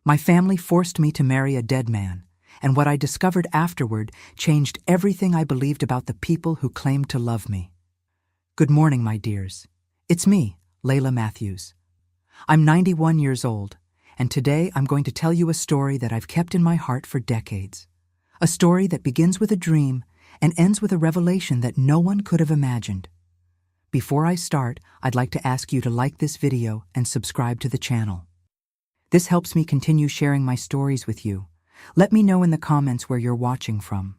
My family forced me to marry a dead man, and what I discovered afterward changed everything I believed about the people who claimed to love me. Good morning, my dears. It's me, Layla Matthews. I'm 91 years old, and today I'm going to tell you a story that I've kept in my heart for decades. A story that begins with a dream and ends with a revelation that no one could have imagined. Before I start, I'd like to ask you to like this video and subscribe to the channel. This helps me continue sharing my stories with you. Let me know in the comments where you're watching from.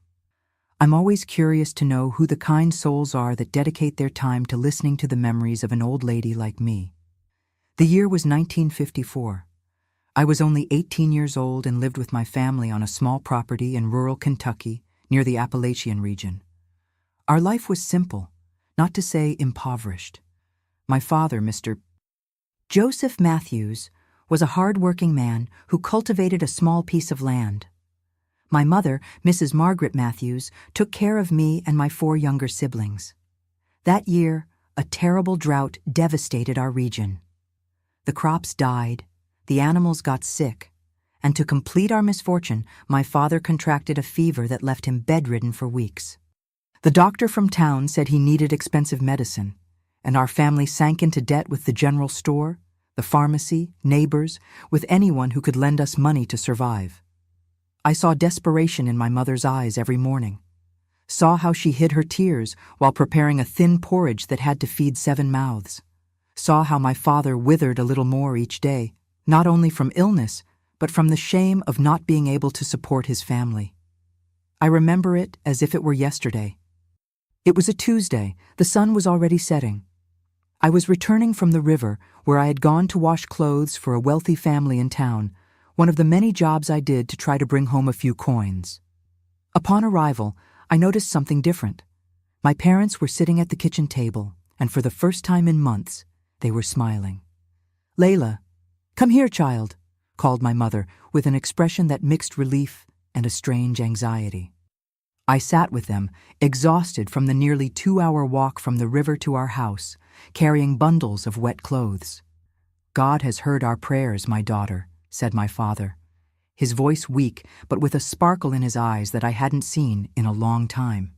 I'm always curious to know who the kind souls are that dedicate their time to listening to the memories of an old lady like me. The year was 1954. I was only 18 years old and lived with my family on a small property in rural Kentucky near the Appalachian region. Our life was simple, not to say impoverished. My father, Mr. Joseph Matthews, was a hard-working man who cultivated a small piece of land. My mother, Mrs. Margaret Matthews, took care of me and my 4 younger siblings. That year, a terrible drought devastated our region. The crops died, the animals got sick, and to complete our misfortune, my father contracted a fever that left him bedridden for weeks. The doctor from town said he needed expensive medicine, and our family sank into debt with the general store, the pharmacy, neighbors, with anyone who could lend us money to survive. I saw desperation in my mother's eyes every morning, saw how she hid her tears while preparing a thin porridge that had to feed 7 mouths, saw how my father withered a little more each day, not only from illness, but from the shame of not being able to support his family. I remember it as if it were yesterday. It was a Tuesday. The sun was already setting. I was returning from the river where I had gone to wash clothes for a wealthy family in town, one of the many jobs I did to try to bring home a few coins. Upon arrival, I noticed something different. My parents were sitting at the kitchen table, and for the first time in months, they were smiling. "Layla, come here, child," called my mother with an expression that mixed relief and a strange anxiety. I sat with them, exhausted from the nearly 2-hour walk from the river to our house, carrying bundles of wet clothes. "God has heard our prayers, my daughter," said my father, his voice weak but with a sparkle in his eyes that I hadn't seen in a long time.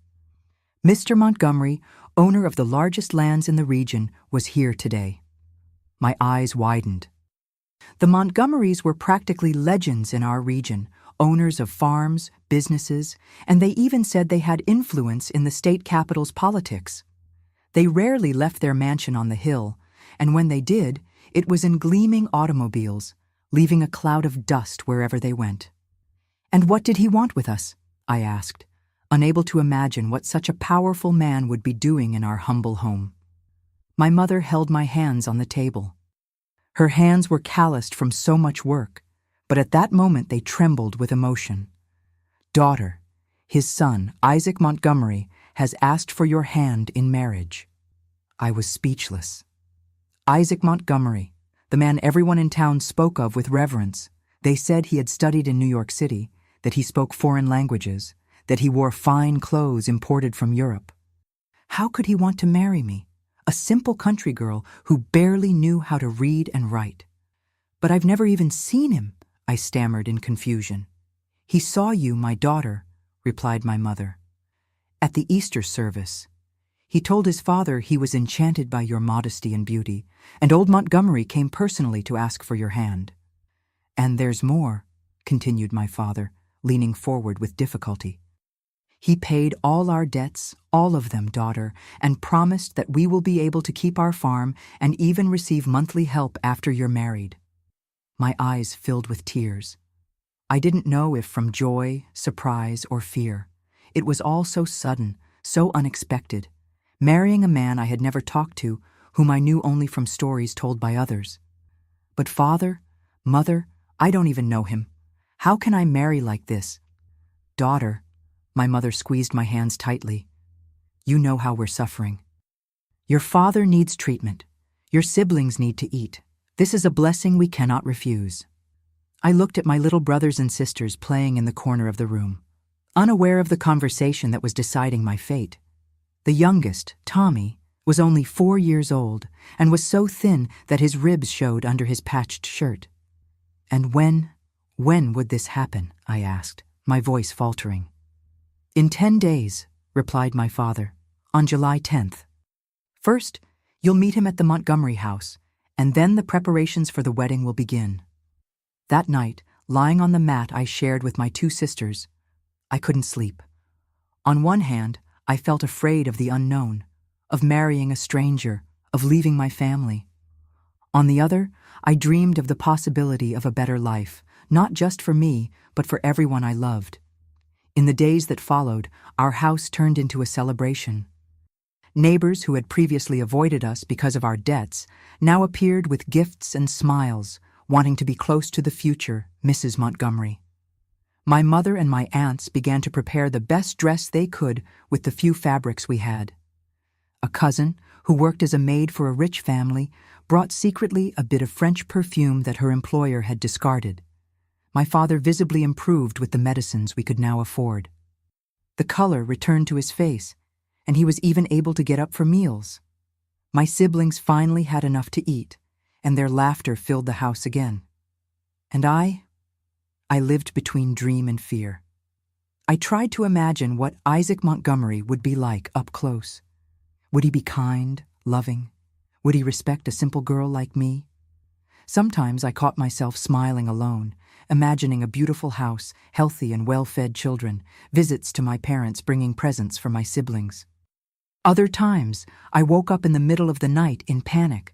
Mr. Montgomery, owner of the largest lands in the region, was here today. My eyes widened. The Montgomerys were practically legends in our region, owners of farms, businesses, and they even said they had influence in the state capital's politics. They rarely left their mansion on the hill, and when they did, it was in gleaming automobiles, leaving a cloud of dust wherever they went. "And what did he want with us?" I asked, unable to imagine what such a powerful man would be doing in our humble home. My mother held my hands on the table. Her hands were calloused from so much work, but at that moment they trembled with emotion. "Daughter, his son, Isaac Montgomery, has asked for your hand in marriage." I was speechless. Isaac Montgomery, the man everyone in town spoke of with reverence. They said he had studied in New York City, that he spoke foreign languages, that he wore fine clothes imported from Europe. How could he want to marry me, a simple country girl who barely knew how to read and write? "But I've never even seen him," I stammered in confusion. "He saw you, my daughter," replied my mother, "at the Easter service. He told his father he was enchanted by your modesty and beauty, and old Montgomery came personally to ask for your hand. And there's more," continued my father, leaning forward with difficulty. "He paid all our debts, all of them, daughter, and promised that we will be able to keep our farm and even receive monthly help after you're married." My eyes filled with tears. I didn't know if from joy, surprise, or fear. It was all so sudden, so unexpected. Marrying a man I had never talked to, whom I knew only from stories told by others. "But father, mother, I don't even know him. How can I marry like this?" "Daughter," my mother squeezed my hands tightly, "you know how we're suffering. Your father needs treatment. Your siblings need to eat. This is a blessing we cannot refuse." I looked at my little brothers and sisters playing in the corner of the room, unaware of the conversation that was deciding my fate. The youngest, Tommy, was only 4 years old and was so thin that his ribs showed under his patched shirt. And when When would this happen? I asked, my voice faltering. In 10 days, replied my father, on July 10th. First, you'll meet him at the Montgomery house, and then the preparations for the wedding will begin. That night, lying on the mat I shared with my 2 sisters, I couldn't sleep. On one hand, I felt afraid of the unknown, of marrying a stranger, of leaving my family. On the other, I dreamed of the possibility of a better life, not just for me, but for everyone I loved. In the days that followed, our house turned into a celebration. Neighbors who had previously avoided us because of our debts now appeared with gifts and smiles, wanting to be close to the future Mrs. Montgomery. My mother and my aunts began to prepare the best dress they could with the few fabrics we had. A cousin, who worked as a maid for a rich family, brought secretly a bit of French perfume that her employer had discarded. My father visibly improved with the medicines we could now afford. The color returned to his face, and he was even able to get up for meals. My siblings finally had enough to eat, and their laughter filled the house again. And I lived between dream and fear. I tried to imagine what Isaac Montgomery would be like up close. Would he be kind, loving? Would he respect a simple girl like me? Sometimes I caught myself smiling alone, imagining a beautiful house, healthy and well-fed children, visits to my parents bringing presents for my siblings. Other times, I woke up in the middle of the night in panic.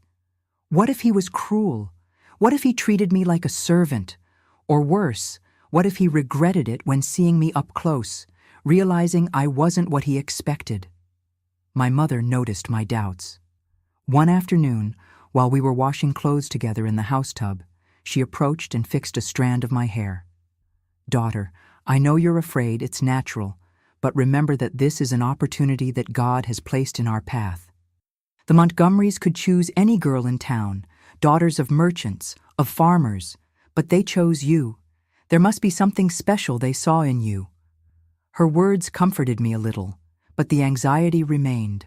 What if he was cruel? What if he treated me like a servant? Or worse, what if he regretted it when seeing me up close, realizing I wasn't what he expected? My mother noticed my doubts. One afternoon, while we were washing clothes together in the house tub, she approached and fixed a strand of my hair. "Daughter, I know you're afraid, it's natural, but remember that this is an opportunity that God has placed in our path. The Montgomerys could choose any girl in town, daughters of merchants, of farmers, but they chose you. There must be something special they saw in you." Her words comforted me a little, but the anxiety remained.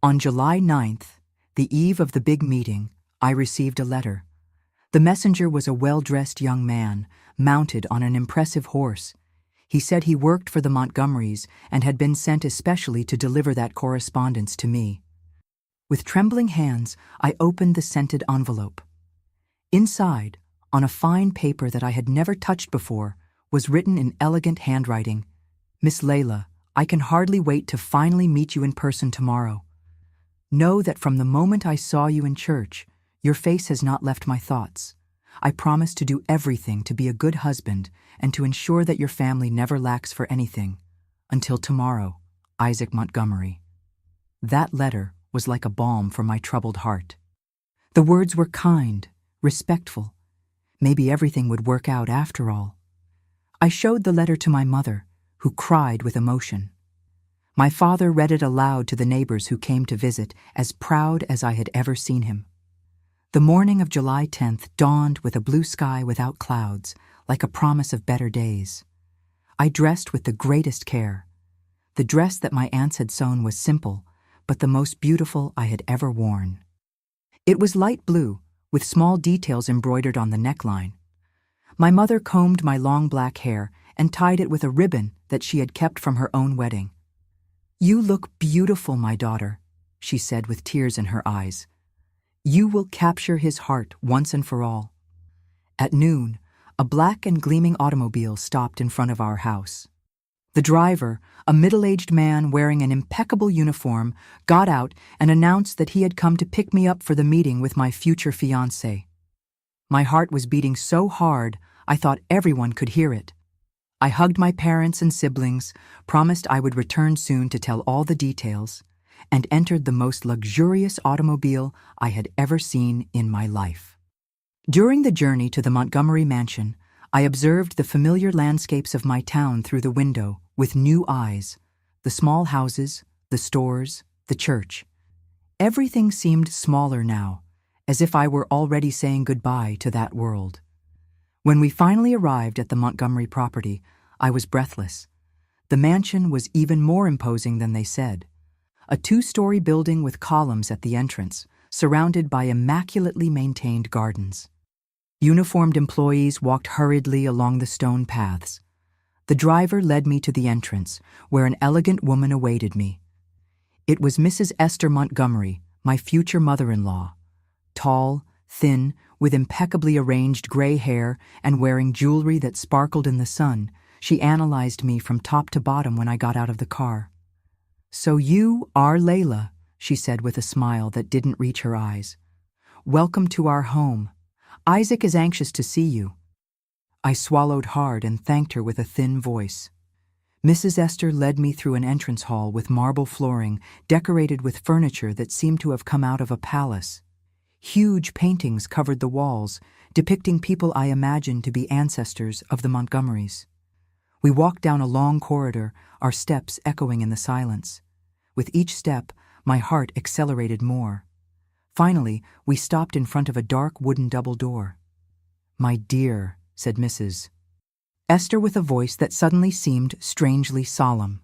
On July 9th, the eve of the big meeting, I received a letter. The messenger was a well-dressed young man, mounted on an impressive horse. He said he worked for the Montgomerys and had been sent especially to deliver that correspondence to me. With trembling hands, I opened the scented envelope. Inside, on a fine paper that I had never touched before, was written in elegant handwriting, "Miss Layla, I can hardly wait to finally meet you in person tomorrow. Know that from the moment I saw you in church, your face has not left my thoughts. I promise to do everything to be a good husband and to ensure that your family never lacks for anything. Until tomorrow, Isaac Montgomery." That letter was like a balm for my troubled heart. The words were kind, respectful. Maybe everything would work out after all. I showed the letter to my mother, who cried with emotion. My father read it aloud to the neighbors who came to visit, as proud as I had ever seen him. The morning of July 10th dawned with a blue sky without clouds, like a promise of better days. I dressed with the greatest care. The dress that my aunts had sewn was simple, but the most beautiful I had ever worn. It was light blue, with small details embroidered on the neckline. My mother combed my long black hair and tied it with a ribbon that she had kept from her own wedding. "You look beautiful, my daughter," she said with tears in her eyes. "You will capture his heart once and for all." At noon, a black and gleaming automobile stopped in front of our house. The driver, a middle-aged man wearing an impeccable uniform, got out and announced that he had come to pick me up for the meeting with my future fiancé. My heart was beating so hard, I thought everyone could hear it. I hugged my parents and siblings, promised I would return soon to tell all the details, and entered the most luxurious automobile I had ever seen in my life. During the journey to the Montgomery mansion, I observed the familiar landscapes of my town through the window with new eyes, the small houses, the stores, the church. Everything seemed smaller now, as if I were already saying goodbye to that world. When we finally arrived at the Montgomery property, I was breathless. The mansion was even more imposing than they said. A 2-story building with columns at the entrance, surrounded by immaculately maintained gardens. Uniformed employees walked hurriedly along the stone paths. The driver led me to the entrance, where an elegant woman awaited me. It was Mrs. Esther Montgomery, my future mother-in-law. Tall, thin, with impeccably arranged gray hair and wearing jewelry that sparkled in the sun, she analyzed me from top to bottom when I got out of the car. "So you are Layla," she said with a smile that didn't reach her eyes. "Welcome to our home. Isaac is anxious to see you." I swallowed hard and thanked her with a thin voice. Mrs. Esther led me through an entrance hall with marble flooring decorated with furniture that seemed to have come out of a palace. Huge paintings covered the walls, depicting people I imagined to be ancestors of the Montgomerys. We walked down a long corridor, our steps echoing in the silence. With each step, my heart accelerated more. Finally, we stopped in front of a dark wooden double door. "My dear," said Mrs. Esther with a voice that suddenly seemed strangely solemn.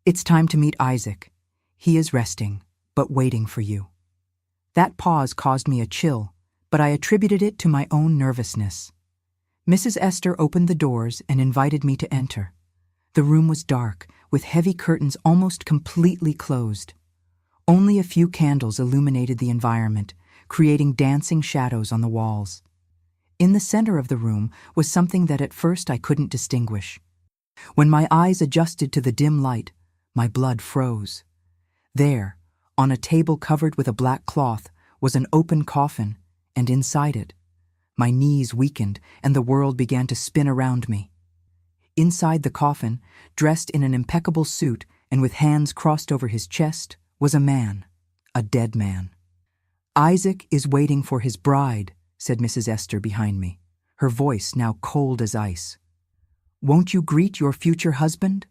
"It's time to meet Isaac. He is resting, but waiting for you." That pause caused me a chill, but I attributed it to my own nervousness. Mrs. Esther opened the doors and invited me to enter. The room was dark, with heavy curtains almost completely closed. Only a few candles illuminated the environment, creating dancing shadows on the walls. In the center of the room was something that at first I couldn't distinguish. When my eyes adjusted to the dim light, my blood froze. There, on a table covered with a black cloth, was an open coffin, and inside it, my knees weakened and the world began to spin around me. Inside the coffin, dressed in an impeccable suit and with hands crossed over his chest, was a man, a dead man. "Isaac is waiting for his bride," said Mrs. Esther behind me, her voice now cold as ice. "Won't you greet your future husband?"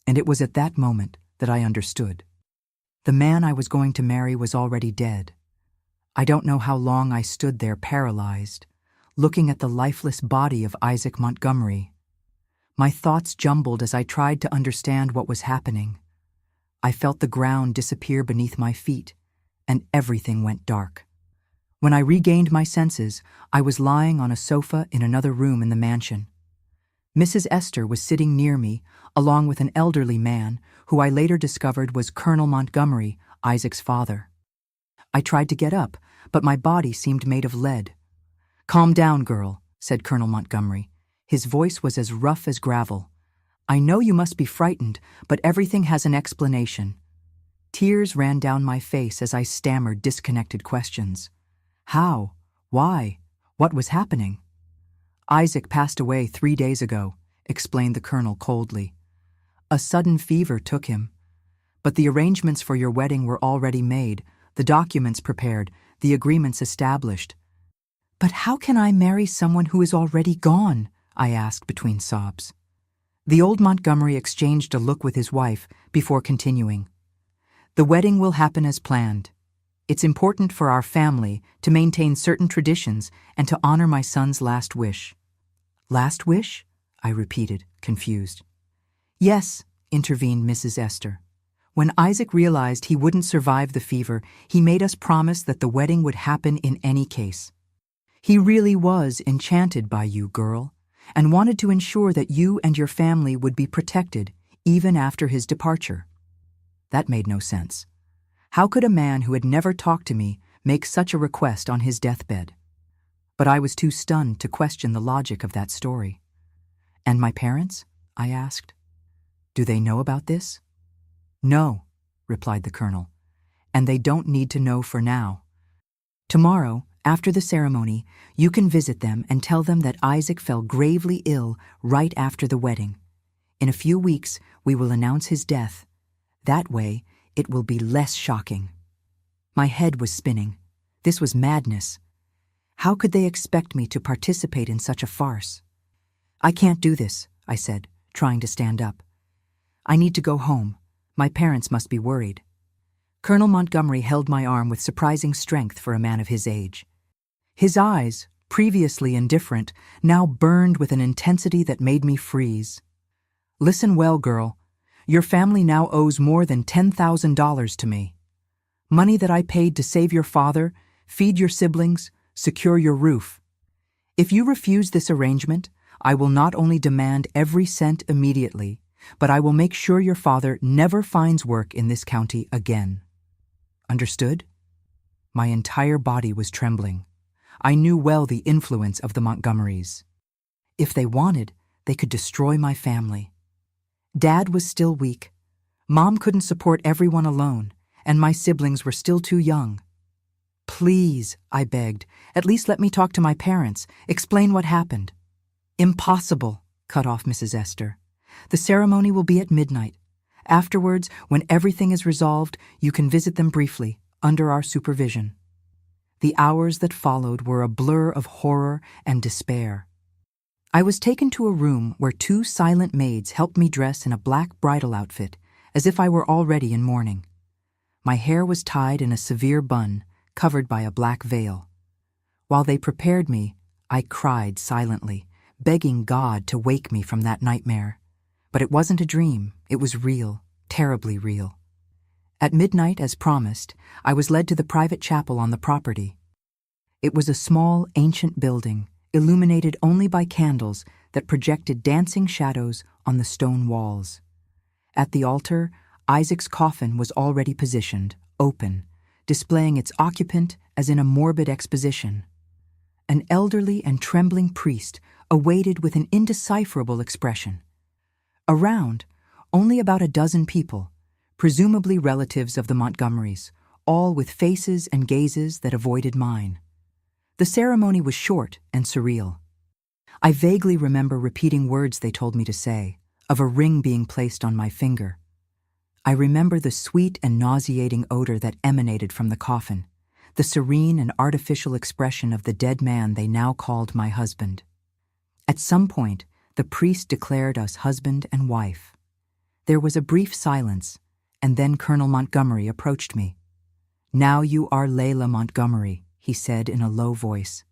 And it was at that moment that I understood. The man I was going to marry was already dead. I don't know how long I stood there paralyzed, looking at the lifeless body of Isaac Montgomery. My thoughts jumbled as I tried to understand what was happening. I felt the ground disappear beneath my feet, and everything went dark. When I regained my senses, I was lying on a sofa in another room in the mansion. Mrs. Esther was sitting near me, along with an elderly man, who I later discovered was Colonel Montgomery, Isaac's father. I tried to get up, but my body seemed made of lead. "Calm down, girl," said Colonel Montgomery. His voice was as rough as gravel. "I know you must be frightened, but everything has an explanation." Tears ran down my face as I stammered disconnected questions. How? Why? What was happening? "Isaac passed away 3 days ago," explained the colonel coldly. "A sudden fever took him. But the arrangements for your wedding were already made, the documents prepared, the agreements established." "But how can I marry someone who is already gone?" I asked between sobs. The old Montgomery exchanged a look with his wife before continuing. "The wedding will happen as planned. It's important for our family to maintain certain traditions and to honor my son's last wish." "Last wish?" I repeated, confused. "Yes," intervened Mrs. Esther. "When Isaac realized he wouldn't survive the fever, he made us promise that the wedding would happen in any case. He really was enchanted by you, girl, and wanted to ensure that you and your family would be protected even after his departure." That made no sense. How could a man who had never talked to me make such a request on his deathbed? But I was too stunned to question the logic of that story. "And my parents?" I asked. "Do they know about this?" "No," replied the colonel, "and they don't need to know for now. Tomorrow, after the ceremony, you can visit them and tell them that Isaac fell gravely ill right after the wedding. In a few weeks, we will announce his death. That way, it will be less shocking." My head was spinning. This was madness. How could they expect me to participate in such a farce? "I can't do this," I said, trying to stand up. "I need to go home. My parents must be worried." Colonel Montgomery held my arm with surprising strength for a man of his age. His eyes, previously indifferent, now burned with an intensity that made me freeze. "Listen well, girl. Your family now owes more than $10,000 to me. Money that I paid to save your father, feed your siblings, secure your roof. If you refuse this arrangement, I will not only demand every cent immediately, but I will make sure your father never finds work in this county again. Understood? My entire body was trembling. I knew well the influence of the Montgomerys. If they wanted, they could destroy my family. Dad was still weak. Mom couldn't support everyone alone, and my siblings were still too young. Please, I begged, at least let me talk to my parents, explain what happened. Impossible, cut off Mrs. Esther. The ceremony will be at midnight. Afterwards, when everything is resolved, you can visit them briefly, under our supervision. The hours that followed were a blur of horror and despair. I was taken to a room where two silent maids helped me dress in a black bridal outfit, as if I were already in mourning. My hair was tied in a severe bun, covered by a black veil. While they prepared me, I cried silently, begging God to wake me from that nightmare. But it wasn't a dream, it was real, terribly real. At midnight, as promised, I was led to the private chapel on the property. It was a small, ancient building, illuminated only by candles that projected dancing shadows on the stone walls. At the altar, Isaac's coffin was already positioned, open, displaying its occupant as in a morbid exposition. An elderly and trembling priest awaited with an indecipherable expression. Around, only about a dozen people, presumably relatives of the Montgomerys, all with faces and gazes that avoided mine. The ceremony was short and surreal. I vaguely remember repeating words they told me to say, of a ring being placed on my finger. I remember the sweet and nauseating odor that emanated from the coffin, the serene and artificial expression of the dead man they now called my husband. At some point, the priest declared us husband and wife. There was a brief silence, and then Colonel Montgomery approached me. "Now you are Layla Montgomery," he said in a low voice.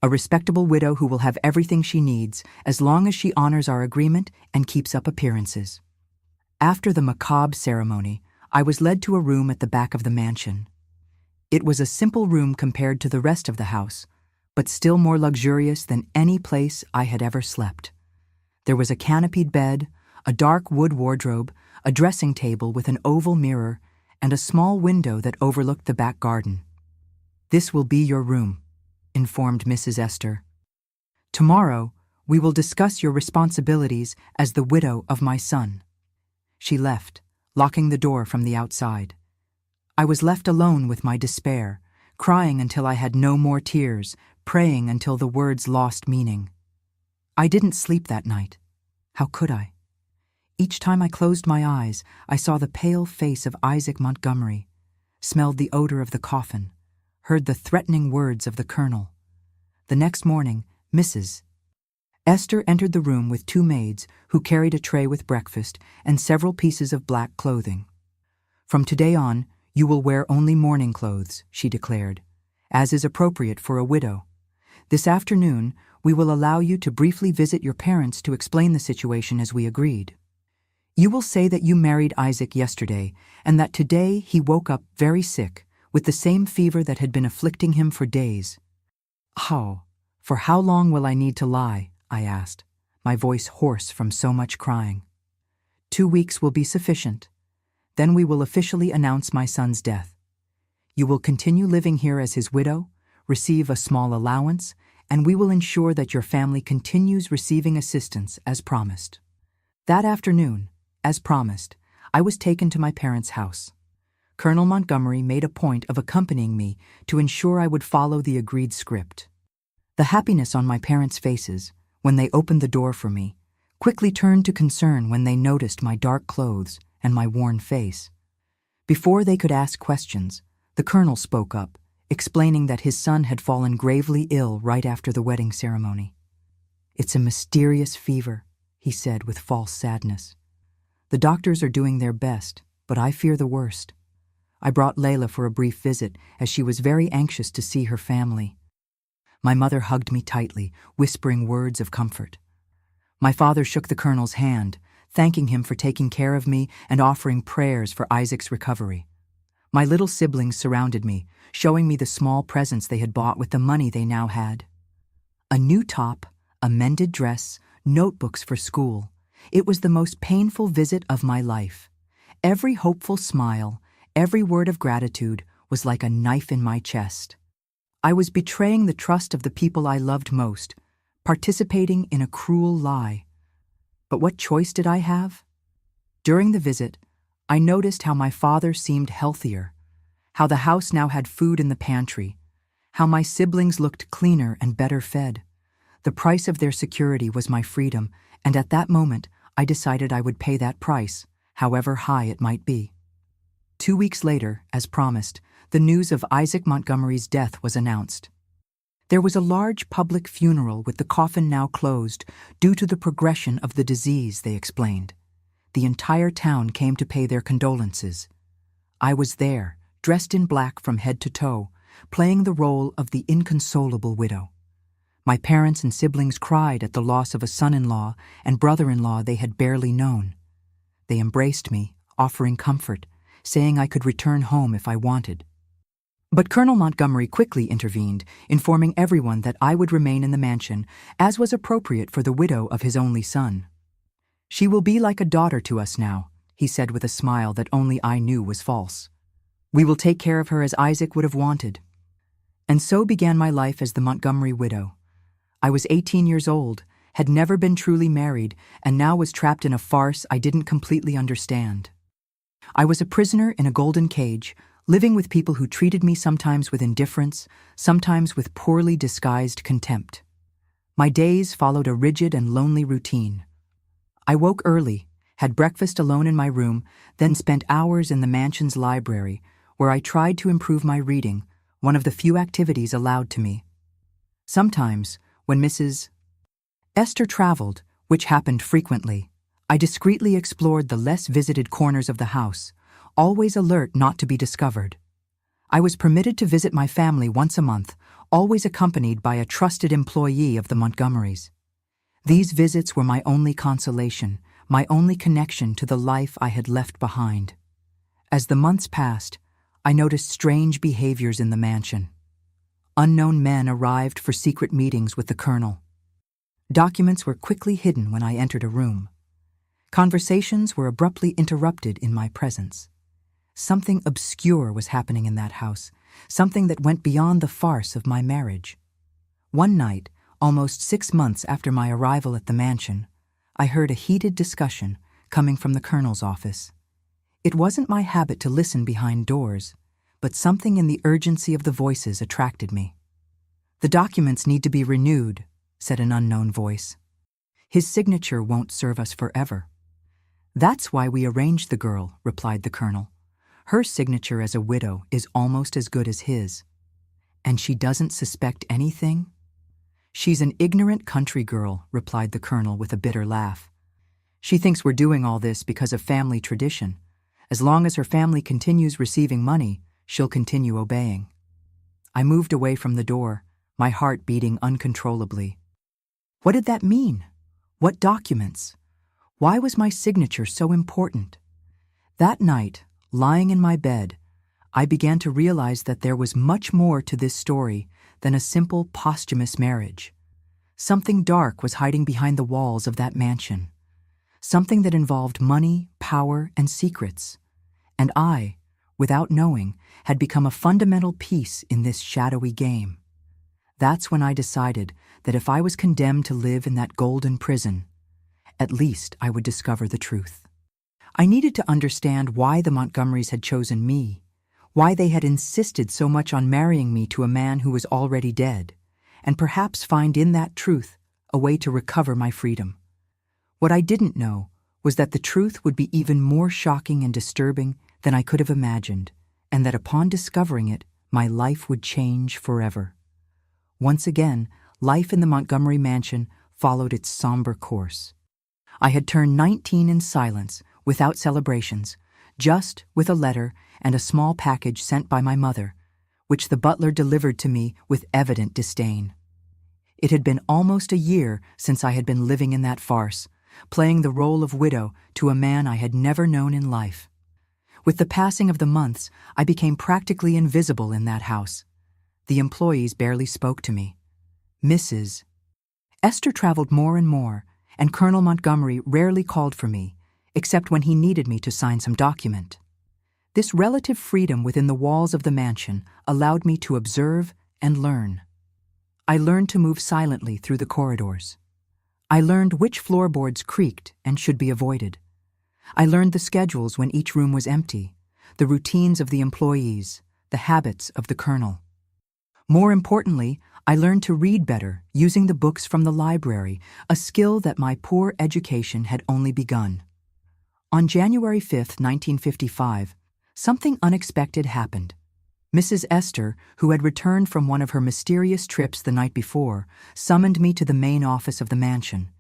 "A respectable widow who will have everything she needs as long as she honors our agreement and keeps up appearances." After the macabre ceremony, I was led to a room at the back of the mansion. It was a simple room compared to the rest of the house, but still more luxurious than any place I had ever slept. There was a canopied bed, a dark wood wardrobe, a dressing table with an oval mirror, and a small window that overlooked the back garden. "This will be your room," informed Mrs. Esther. "Tomorrow, we will discuss your responsibilities as the widow of my son." She left, locking the door from the outside. I was left alone with my despair, crying until I had no more tears, praying until the words lost meaning. I didn't sleep that night. How could I? Each time I closed my eyes, I saw the pale face of Isaac Montgomery, smelled the odor of the coffin, heard the threatening words of the colonel. The next morning, Mrs. Esther entered the room with two maids who carried a tray with breakfast and several pieces of black clothing. "From today on, you will wear only mourning clothes," she declared, "as is appropriate for a widow. This afternoon, we will allow you to briefly visit your parents to explain the situation as we agreed. You will say that you married Isaac yesterday and that today he woke up very sick with the same fever that had been afflicting him for days." For how long will I need to lie?" I asked, my voice hoarse from so much crying. 2 weeks will be sufficient. Then we will officially announce my son's death. You will continue living here as his widow, receive a small allowance, and we will ensure that your family continues receiving assistance as promised." That afternoon, as promised, I was taken to my parents' house. Colonel Montgomery made a point of accompanying me to ensure I would follow the agreed script. The happiness on my parents' faces, when they opened the door for me, quickly turned to concern when they noticed my dark clothes and my worn face. Before they could ask questions, the colonel spoke up, explaining that his son had fallen gravely ill right after the wedding ceremony. "It's a mysterious fever," he said with false sadness. "The doctors are doing their best, but I fear the worst." I brought Layla for a brief visit as she was very anxious to see her family. My mother hugged me tightly, whispering words of comfort. My father shook the colonel's hand, thanking him for taking care of me and offering prayers for Isaac's recovery. My little siblings surrounded me, showing me the small presents they had bought with the money they now had. A new top, a mended dress, notebooks for school. It was the most painful visit of my life. Every hopeful smile, every word of gratitude was like a knife in my chest. I was betraying the trust of the people I loved most, participating in a cruel lie. But what choice did I have? During the visit, I noticed how my father seemed healthier, how the house now had food in the pantry, how my siblings looked cleaner and better fed. The price of their security was my freedom, and at that moment, I decided I would pay that price, however high it might be. 2 weeks later, as promised, the news of Isaac Montgomery's death was announced. There was a large public funeral with the coffin now closed due to the progression of the disease, they explained. The entire town came to pay their condolences. I was there, dressed in black from head to toe, playing the role of the inconsolable widow. My parents and siblings cried at the loss of a son-in-law and brother-in-law they had barely known. They embraced me, offering comfort, saying I could return home if I wanted. But Colonel Montgomery quickly intervened, informing everyone that I would remain in the mansion, as was appropriate for the widow of his only son. "She will be like a daughter to us now," he said with a smile that only I knew was false. "We will take care of her as Isaac would have wanted." And so began my life as the Montgomery widow. I was 18 years old, had never been truly married, and now was trapped in a farce I didn't completely understand. I was a prisoner in a golden cage, living with people who treated me sometimes with indifference, sometimes with poorly disguised contempt. My days followed a rigid and lonely routine. I woke early, had breakfast alone in my room, then spent hours in the mansion's library, where I tried to improve my reading, one of the few activities allowed to me. Sometimes, when Mrs. Esther traveled, which happened frequently, I discreetly explored the less visited corners of the house, always alert not to be discovered. I was permitted to visit my family once a month, always accompanied by a trusted employee of the Montgomerys. These visits were my only consolation, my only connection to the life I had left behind. As the months passed, I noticed strange behaviors in the mansion. Unknown men arrived for secret meetings with the colonel. Documents were quickly hidden when I entered a room. Conversations were abruptly interrupted in my presence. Something obscure was happening in that house, something that went beyond the farce of my marriage. One night, almost 6 months after my arrival at the mansion, I heard a heated discussion coming from the colonel's office. It wasn't my habit to listen behind doors, but something in the urgency of the voices attracted me. "The documents need to be renewed," said an unknown voice. "His signature won't serve us forever." "That's why we arranged the girl," replied the colonel. "Her signature as a widow is almost as good as his." "And she doesn't suspect anything?" "She's an ignorant country girl," replied the colonel with a bitter laugh. "She thinks we're doing all this because of family tradition. As long as her family continues receiving money, she'll continue obeying." I moved away from the door, my heart beating uncontrollably. What did that mean? What documents? Why was my signature so important? That night, lying in my bed, I began to realize that there was much more to this story than a simple posthumous marriage. Something dark was hiding behind the walls of that mansion. Something that involved money, power, and secrets. And I, without knowing, had become a fundamental piece in this shadowy game. That's when I decided that if I was condemned to live in that golden prison, at least I would discover the truth. I needed to understand why the Montgomerys had chosen me, why they had insisted so much on marrying me to a man who was already dead, and perhaps find in that truth a way to recover my freedom. What I didn't know was that the truth would be even more shocking and disturbing than I could have imagined, and that upon discovering it, my life would change forever. Once again, life in the Montgomery mansion followed its somber course. I had turned 19 in silence, without celebrations, just with a letter and a small package sent by my mother, which the butler delivered to me with evident disdain. It had been almost a year since I had been living in that farce, playing the role of widow to a man I had never known in life. With the passing of the months, I became practically invisible in that house. The employees barely spoke to me. Mrs. Esther traveled more and more, and Colonel Montgomery rarely called for me, except when he needed me to sign some document. This relative freedom within the walls of the mansion allowed me to observe and learn. I learned to move silently through the corridors. I learned which floorboards creaked and should be avoided. I learned the schedules when each room was empty, the routines of the employees, the habits of the colonel. More importantly, I learned to read better using the books from the library, a skill that my poor education had only begun. On January 5, 1955, something unexpected happened. Mrs. Esther, who had returned from one of her mysterious trips the night before, summoned me to the main office of the mansion.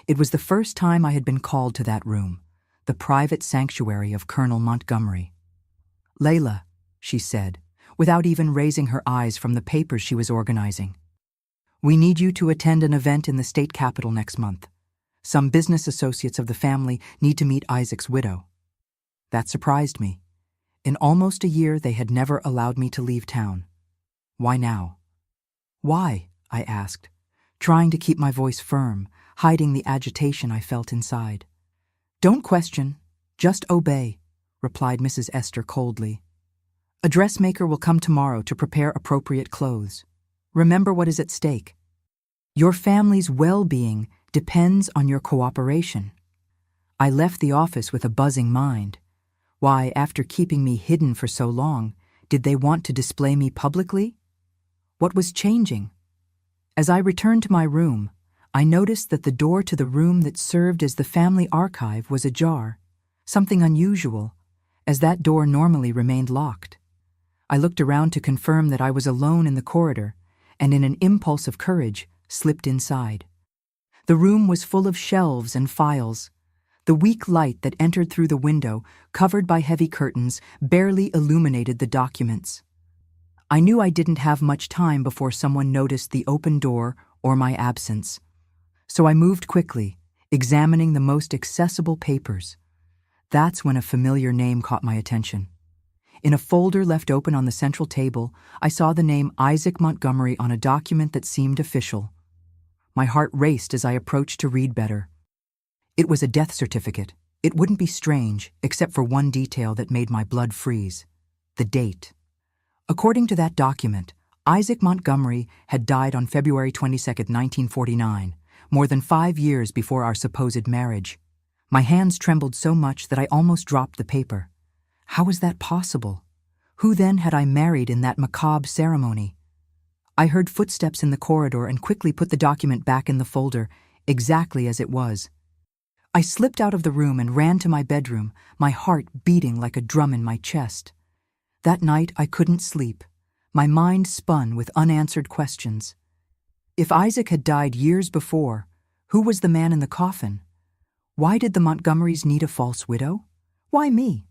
It was the first time I had been called to that room, the private sanctuary of Colonel Montgomery. "Layla," she said, without even raising her eyes from the papers she was organizing. "We need you to attend an event in the state capitol next month. Some business associates of the family need to meet Isaac's widow." That surprised me. In almost a year, they had never allowed me to leave town. Why now? "Why?" I asked, trying to keep my voice firm, hiding the agitation I felt inside. "Don't question, just obey," replied Mrs. Esther coldly. "A dressmaker will come tomorrow to prepare appropriate clothes. Remember what is at stake. Your family's well-being depends on your cooperation." I left the office with a buzzing mind. Why, after keeping me hidden for so long, did they want to display me publicly? What was changing? As I returned to my room, I noticed that the door to the room that served as the family archive was ajar, something unusual, as that door normally remained locked. I looked around to confirm that I was alone in the corridor, and in an impulse of courage, slipped inside. The room was full of shelves and files. The weak light that entered through the window, covered by heavy curtains, barely illuminated the documents. I knew I didn't have much time before someone noticed the open door or my absence. So I moved quickly, examining the most accessible papers. That's when a familiar name caught my attention. In a folder left open on the central table, I saw the name Isaac Montgomery on a document that seemed official. My heart raced as I approached to read better. It was a death certificate. It wouldn't be strange, except for one detail that made my blood freeze: the date. According to that document, Isaac Montgomery had died on February 22, 1949, more than 5 years before our supposed marriage. My hands trembled so much that I almost dropped the paper. How was that possible? Who then had I married in that macabre ceremony? I heard footsteps in the corridor and quickly put the document back in the folder, exactly as it was. I slipped out of the room and ran to my bedroom, my heart beating like a drum in my chest. That night I couldn't sleep. My mind spun with unanswered questions. If Isaac had died years before, who was the man in the coffin? Why did the Montgomerys need a false widow? Why me?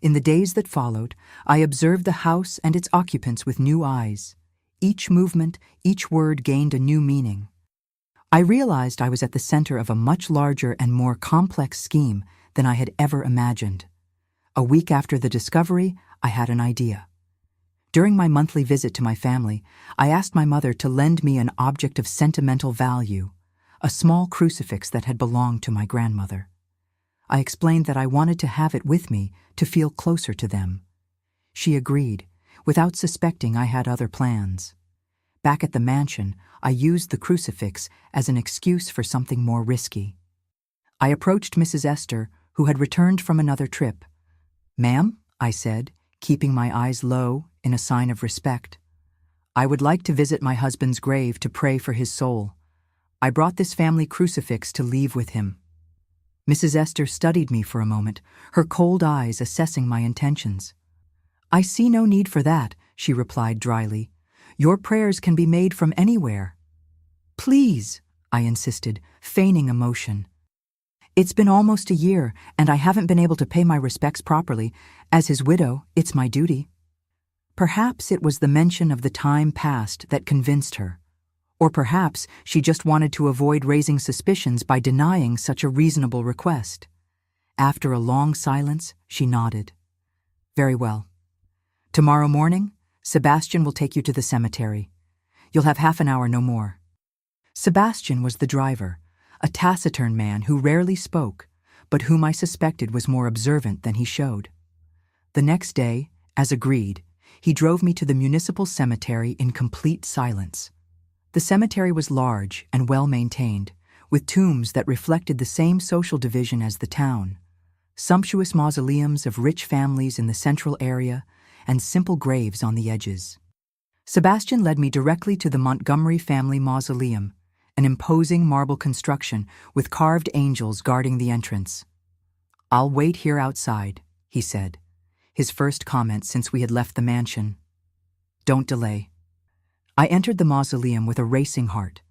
In the days that followed, I observed the house and its occupants with new eyes. Each movement, each word gained a new meaning. I realized I was at the center of a much larger and more complex scheme than I had ever imagined. A week after the discovery, I had an idea. During my monthly visit to my family, I asked my mother to lend me an object of sentimental value, a small crucifix that had belonged to my grandmother. I explained that I wanted to have it with me to feel closer to them. She agreed, without suspecting I had other plans. Back at the mansion, I used the crucifix as an excuse for something more risky. I approached Mrs. Esther, who had returned from another trip. "Ma'am," I said, keeping my eyes low in a sign of respect, "I would like to visit my husband's grave to pray for his soul. I brought this family crucifix to leave with him." Mrs. Esther studied me for a moment, her cold eyes assessing my intentions. "I see no need for that," she replied dryly. "Your prayers can be made from anywhere." "Please," I insisted, feigning emotion. "It's been almost a year, and I haven't been able to pay my respects properly. As his widow, it's my duty." Perhaps it was the mention of the time past that convinced her. Or perhaps she just wanted to avoid raising suspicions by denying such a reasonable request. After a long silence, she nodded. "Very well. Tomorrow morning, Sebastian will take you to the cemetery. You'll have half an hour, no more." Sebastian was the driver, a taciturn man who rarely spoke, but whom I suspected was more observant than he showed. The next day, as agreed, he drove me to the municipal cemetery in complete silence. The cemetery was large and well-maintained, with tombs that reflected the same social division as the town. Sumptuous mausoleums of rich families in the central area and simple graves on the edges. Sebastian led me directly to the Montgomery family mausoleum, an imposing marble construction with carved angels guarding the entrance. "I'll wait here outside," he said, his first comment since we had left the mansion. "Don't delay." I entered the mausoleum with a racing heart.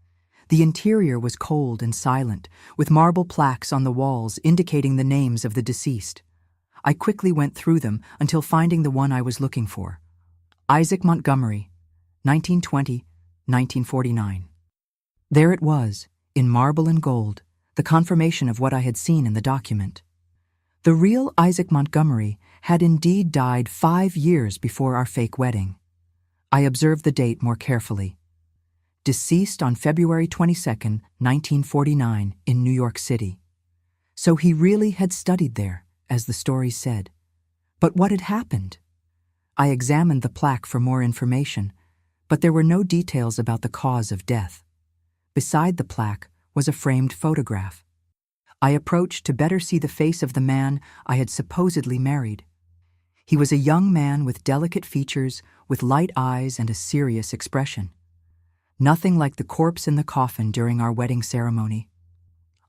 The interior was cold and silent, with marble plaques on the walls indicating the names of the deceased. I quickly went through them until finding the one I was looking for. Isaac Montgomery, 1920–1949. There it was, in marble and gold, the confirmation of what I had seen in the document. The real Isaac Montgomery had indeed died 5 years before our fake wedding. I observed the date more carefully. Deceased on February 22, 1949, in New York City. So he really had studied there, as the story said. But what had happened? I examined the plaque for more information, but there were no details about the cause of death. Beside the plaque was a framed photograph. I approached to better see the face of the man I had supposedly married. He was a young man with delicate features, with light eyes and a serious expression. Nothing like the corpse in the coffin during our wedding ceremony.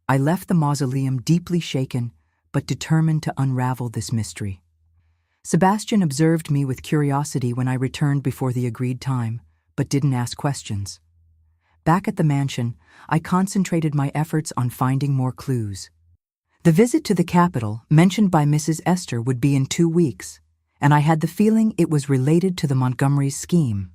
I left the mausoleum deeply shaken, but determined to unravel this mystery. Sebastian observed me with curiosity when I returned before the agreed time, but didn't ask questions. Back at the mansion, I concentrated my efforts on finding more clues. The visit to the capital, mentioned by Mrs. Esther, would be in 2 weeks, and I had the feeling it was related to the Montgomery's scheme.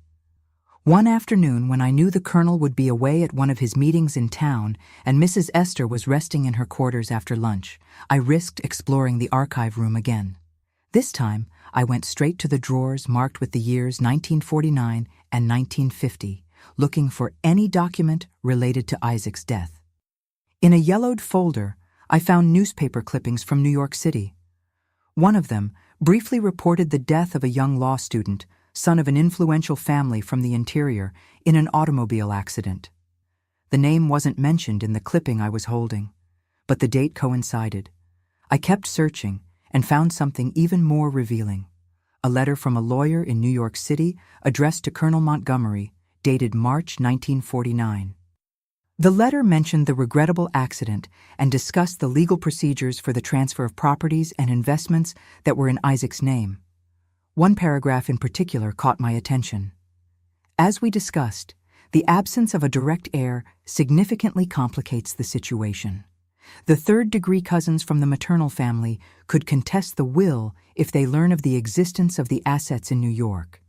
One afternoon, when I knew the Colonel would be away at one of his meetings in town and Mrs. Esther was resting in her quarters after lunch, I risked exploring the archive room again. This time, I went straight to the drawers marked with the years 1949 and 1950, looking for any document related to Isaac's death. In a yellowed folder, I found newspaper clippings from New York City. One of them briefly reported the death of a young law student, son of an influential family from the interior, in an automobile accident. The name wasn't mentioned in the clipping I was holding, but the date coincided. I kept searching and found something even more revealing. A letter from a lawyer in New York City addressed to Colonel Montgomery, dated March 1949. The letter mentioned the regrettable accident and discussed the legal procedures for the transfer of properties and investments that were in Isaac's name. One paragraph in particular caught my attention. As we discussed, the absence of a direct heir significantly complicates the situation. The third-degree cousins from the maternal family could contest the will if they learn of the existence of the assets in New York.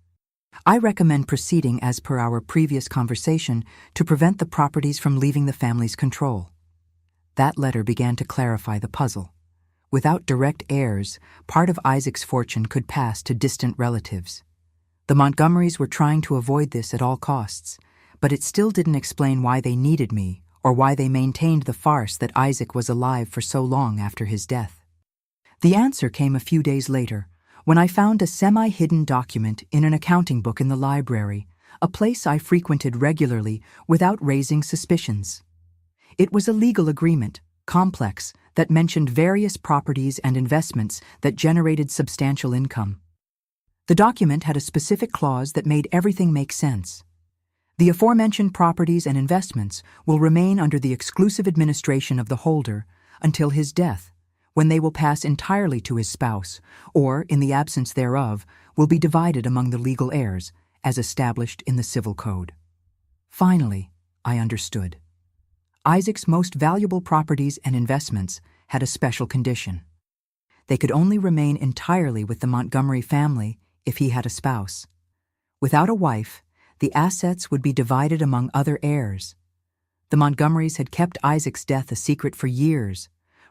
I recommend proceeding as per our previous conversation to prevent the properties from leaving the family's control. That letter began to clarify the puzzle. Without direct heirs, part of Isaac's fortune could pass to distant relatives. The Montgomerys were trying to avoid this at all costs, but it still didn't explain why they needed me or why they maintained the farce that Isaac was alive for so long after his death. The answer came a few days later, when I found a semi-hidden document in an accounting book in the library, a place I frequented regularly without raising suspicions. It was a legal agreement, complex, that mentioned various properties and investments that generated substantial income. The document had a specific clause that made everything make sense. The aforementioned properties and investments will remain under the exclusive administration of the holder until his death, when they will pass entirely to his spouse, or, in the absence thereof, will be divided among the legal heirs, as established in the Civil Code. Finally, I understood. Isaac's most valuable properties and investments had a special condition. They could only remain entirely with the Montgomery family if he had a spouse. Without a wife, the assets would be divided among other heirs. The Montgomerys had kept Isaac's death a secret for years,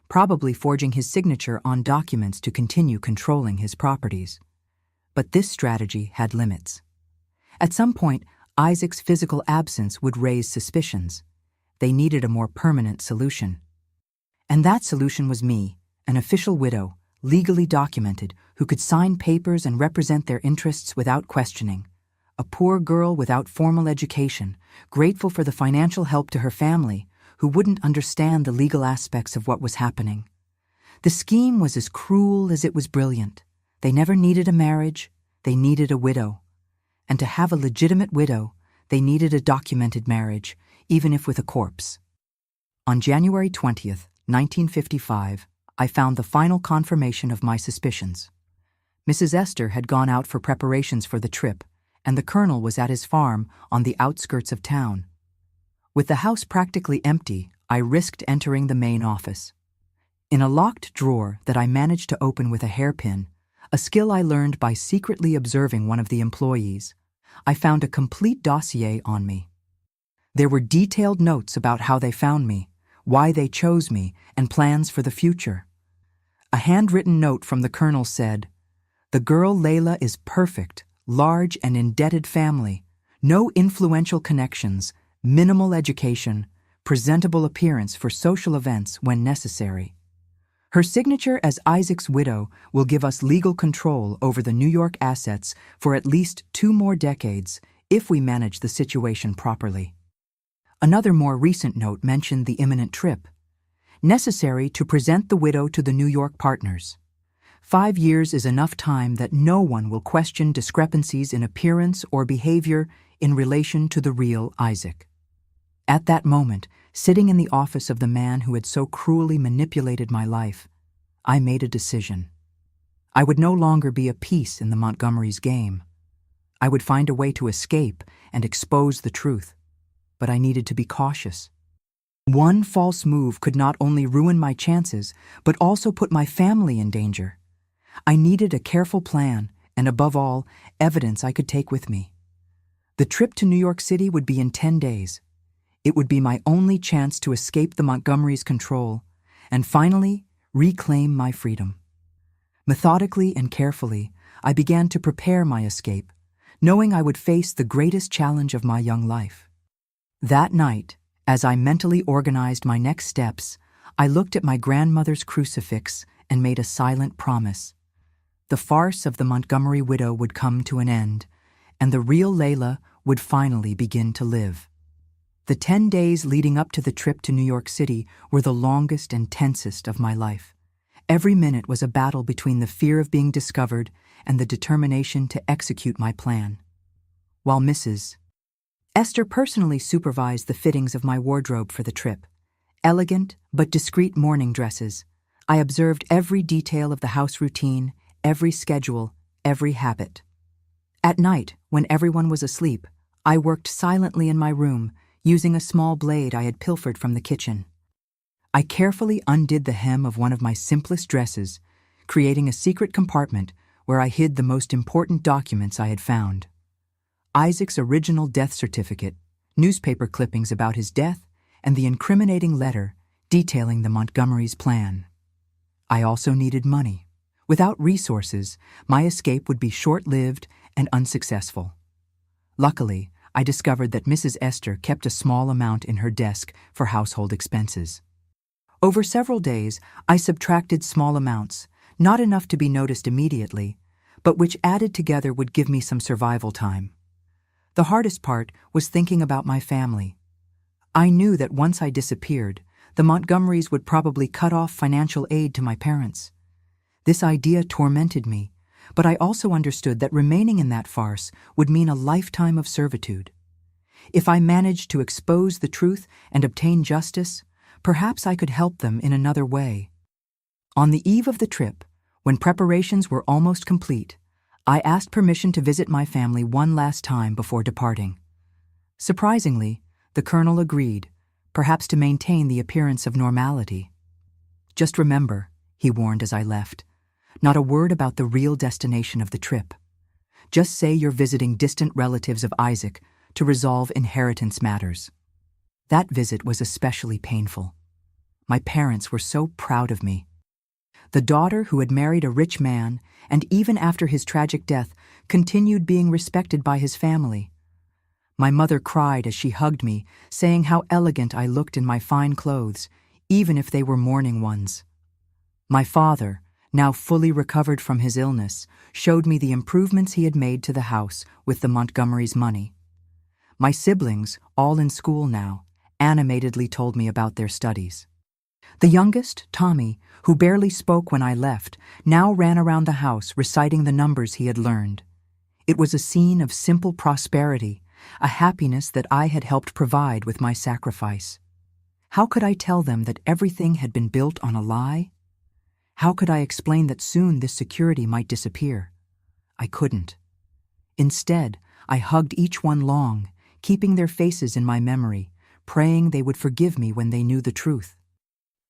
probably forging his signature on documents to continue controlling his properties. But this strategy had limits. At some point, Isaac's physical absence would raise suspicions, They needed a more permanent solution. And that solution was me, an official widow, legally documented, who could sign papers and represent their interests without questioning. A poor girl without formal education, grateful for the financial help to her family, who wouldn't understand the legal aspects of what was happening. The scheme was as cruel as it was brilliant. They never needed a marriage, they needed a widow. And to have a legitimate widow, they needed a documented marriage, even if with a corpse. On January 20th, 1955, I found the final confirmation of my suspicions. Mrs. Esther had gone out for preparations for the trip, and the Colonel was at his farm on the outskirts of town. With the house practically empty, I risked entering the main office. In a locked drawer that I managed to open with a hairpin, a skill I learned by secretly observing one of the employees, I found a complete dossier on me. There were detailed notes about how they found me, why they chose me, and plans for the future. A handwritten note from the Colonel said, "The girl Layla is perfect, large and indebted family, no influential connections, minimal education, presentable appearance for social events when necessary. Her signature as Isaac's widow will give us legal control over the New York assets for at least 2 more decades if we manage the situation properly." Another more recent note mentioned the imminent trip, necessary to present the widow to the New York partners. 5 years is enough time that no one will question discrepancies in appearance or behavior in relation to the real Isaac. At that moment, sitting in the office of the man who had so cruelly manipulated my life, I made a decision. I would no longer be a piece in the Montgomery's game. I would find a way to escape and expose the truth, but I needed to be cautious. One false move could not only ruin my chances, but also put my family in danger. I needed a careful plan, and above all, evidence I could take with me. The trip to New York City would be in 10 days. It would be my only chance to escape the Montgomerys' control, and finally, reclaim my freedom. Methodically and carefully, I began to prepare my escape, knowing I would face the greatest challenge of my young life. That night, as I mentally organized my next steps, I looked at my grandmother's crucifix and made a silent promise. The farce of the Montgomery widow would come to an end, and the real Layla would finally begin to live. The 10 days leading up to the trip to New York City were the longest and tensest of my life. Every minute was a battle between the fear of being discovered and the determination to execute my plan. While Mrs. Esther personally supervised the fittings of my wardrobe for the trip, elegant but discreet morning dresses, I observed every detail of the house routine, every schedule, every habit. At night, when everyone was asleep, I worked silently in my room, using a small blade I had pilfered from the kitchen. I carefully undid the hem of one of my simplest dresses, creating a secret compartment where I hid the most important documents I had found. Isaac's original death certificate, newspaper clippings about his death, and the incriminating letter detailing the Montgomerys' plan. I also needed money. Without resources, my escape would be short-lived and unsuccessful. Luckily, I discovered that Mrs. Esther kept a small amount in her desk for household expenses. Over several days, I subtracted small amounts, not enough to be noticed immediately, but which added together would give me some survival time. The hardest part was thinking about my family. I knew that once I disappeared, the Montgomerys would probably cut off financial aid to my parents. This idea tormented me, but I also understood that remaining in that farce would mean a lifetime of servitude. If I managed to expose the truth and obtain justice, perhaps I could help them in another way. On the eve of the trip, when preparations were almost complete, I asked permission to visit my family one last time before departing. Surprisingly, the Colonel agreed, perhaps to maintain the appearance of normality. "Just remember," he warned as I left, "not a word about the real destination of the trip. Just say you're visiting distant relatives of Isaac to resolve inheritance matters." That visit was especially painful. My parents were so proud of me. The daughter who had married a rich man, and even after his tragic death, continued being respected by his family. My mother cried as she hugged me, saying how elegant I looked in my fine clothes, even if they were mourning ones. My father, now fully recovered from his illness, showed me the improvements he had made to the house with the Montgomerys' money. My siblings, all in school now, animatedly told me about their studies. The youngest, Tommy, who barely spoke when I left, now ran around the house reciting the numbers he had learned. It was a scene of simple prosperity, a happiness that I had helped provide with my sacrifice. How could I tell them that everything had been built on a lie? How could I explain that soon this security might disappear? I couldn't. Instead, I hugged each one long, keeping their faces in my memory, praying they would forgive me when they knew the truth.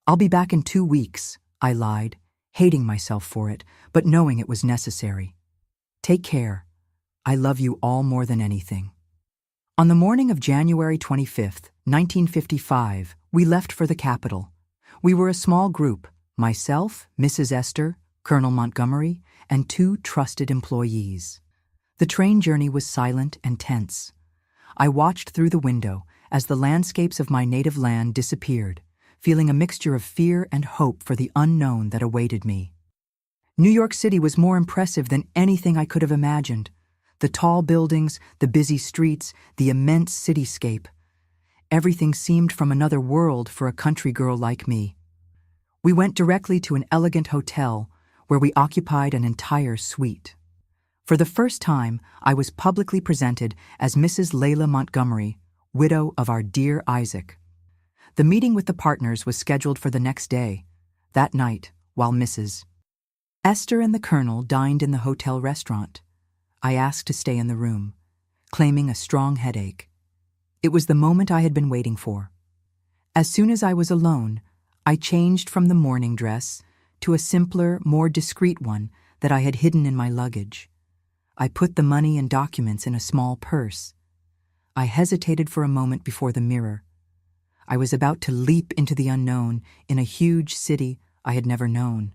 "I'll be back in 2 weeks," I lied, hating myself for it, but knowing it was necessary. "Take care. I love you all more than anything." On the morning of January 25th, 1955, we left for the capital. We were a small group, myself, Mrs. Esther, Colonel Montgomery, and 2 trusted employees. The train journey was silent and tense. I watched through the window as the landscapes of my native land disappeared, feeling a mixture of fear and hope for the unknown that awaited me. New York City was more impressive than anything I could have imagined. The tall buildings, the busy streets, the immense cityscape. Everything seemed from another world for a country girl like me. We went directly to an elegant hotel where we occupied an entire suite. For the first time, I was publicly presented as Mrs. Layla Montgomery, widow of our dear Isaac. The meeting with the partners was scheduled for the next day. That night, while Mrs. Esther and the Colonel dined in the hotel restaurant, I asked to stay in the room, claiming a strong headache. It was the moment I had been waiting for. As soon as I was alone, I changed from the mourning dress to a simpler, more discreet one that I had hidden in my luggage. I put the money and documents in a small purse. I hesitated for a moment before the mirror. I was about to leap into the unknown in a huge city I had never known.